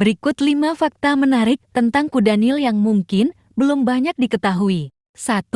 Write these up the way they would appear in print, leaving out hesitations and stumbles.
Berikut 5 fakta menarik tentang kuda Nil yang mungkin belum banyak diketahui. 1.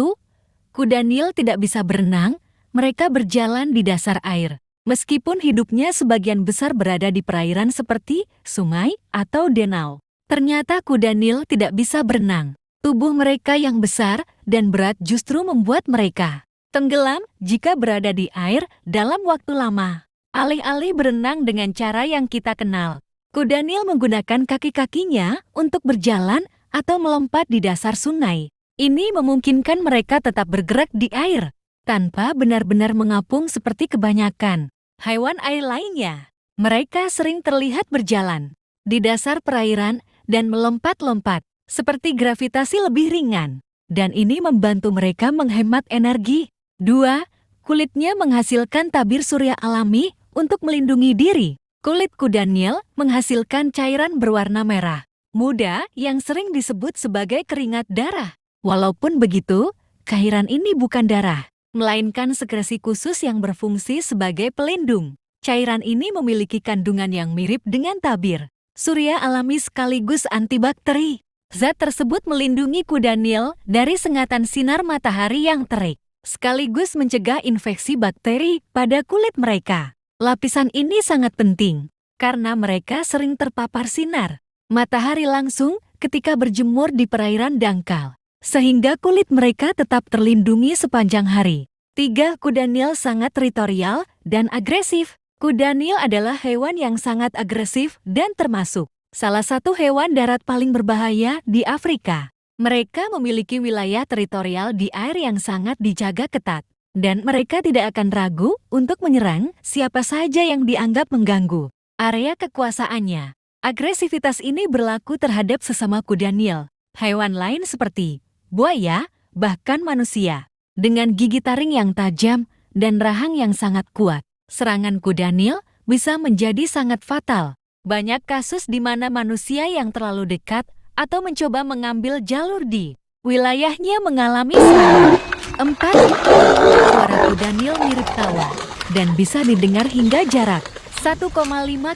Kuda Nil tidak bisa berenang, mereka berjalan di dasar air. Meskipun hidupnya sebagian besar berada di perairan seperti sungai atau danau. Ternyata kuda Nil tidak bisa berenang. Tubuh mereka yang besar dan berat justru membuat mereka tenggelam jika berada di air dalam waktu lama. Alih-alih berenang dengan cara yang kita kenal, kuda Nil menggunakan kaki-kakinya untuk berjalan atau melompat di dasar sungai. Ini memungkinkan mereka tetap bergerak di air, tanpa benar-benar mengapung seperti kebanyakan hewan air lainnya. Mereka sering terlihat berjalan di dasar perairan dan melompat-lompat, seperti gravitasi lebih ringan. Dan ini membantu mereka menghemat energi. 2. Kulitnya menghasilkan tabir surya alami untuk melindungi diri. Kulit kuda Nil menghasilkan cairan berwarna merah muda yang sering disebut sebagai keringat darah. Walaupun begitu, cairan ini bukan darah, melainkan sekresi khusus yang berfungsi sebagai pelindung. Cairan ini memiliki kandungan yang mirip dengan tabir surya alami sekaligus antibakteri. Zat tersebut melindungi kuda Nil dari sengatan sinar matahari yang terik, sekaligus mencegah infeksi bakteri pada kulit mereka. Lapisan ini sangat penting, karena mereka sering terpapar sinar matahari langsung ketika berjemur di perairan dangkal, sehingga kulit mereka tetap terlindungi sepanjang hari. 3. Kuda Nil sangat teritorial dan agresif. Kuda Nil adalah hewan yang sangat agresif dan termasuk salah satu hewan darat paling berbahaya di Afrika. Mereka memiliki wilayah teritorial di air yang sangat dijaga ketat, dan mereka tidak akan ragu untuk menyerang siapa saja yang dianggap mengganggu area kekuasaannya. Agresivitas ini berlaku terhadap sesama kuda Nil, hewan lain seperti buaya, bahkan manusia. Dengan gigi taring yang tajam dan rahang yang sangat kuat, serangan kuda Nil bisa menjadi sangat fatal. Banyak kasus di mana manusia yang terlalu dekat atau mencoba mengambil jalur di wilayahnya mengalami serangan. 4. Suara kuda Nil mirip tawa dan bisa didengar hingga jarak 1,5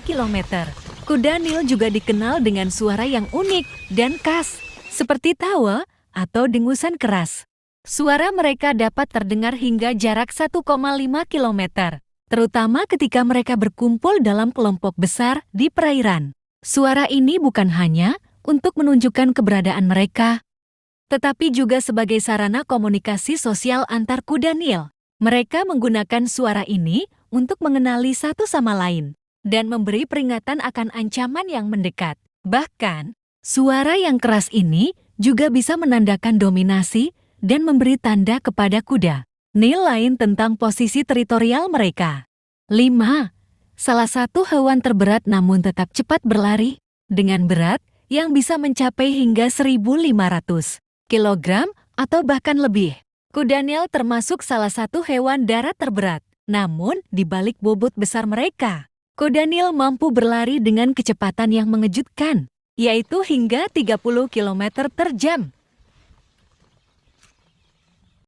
km. Kuda Nil juga dikenal dengan suara yang unik dan khas, seperti tawa atau dengusan keras. Suara mereka dapat terdengar hingga jarak 1,5 km, terutama ketika mereka berkumpul dalam kelompok besar di perairan. Suara ini bukan hanya untuk menunjukkan keberadaan mereka, tetapi juga sebagai sarana komunikasi sosial antar kuda Nil. Mereka menggunakan suara ini untuk mengenali satu sama lain dan memberi peringatan akan ancaman yang mendekat. Bahkan, suara yang keras ini juga bisa menandakan dominasi dan memberi tanda kepada kuda Nil lain tentang posisi teritorial mereka. 5. Salah satu hewan terberat namun tetap cepat berlari, dengan berat yang bisa mencapai hingga 1.500 kg atau bahkan lebih. Kuda Nil termasuk salah satu hewan darat terberat. Namun, di balik bobot besar mereka, kuda Nil mampu berlari dengan kecepatan yang mengejutkan, yaitu hingga 30 km per jam.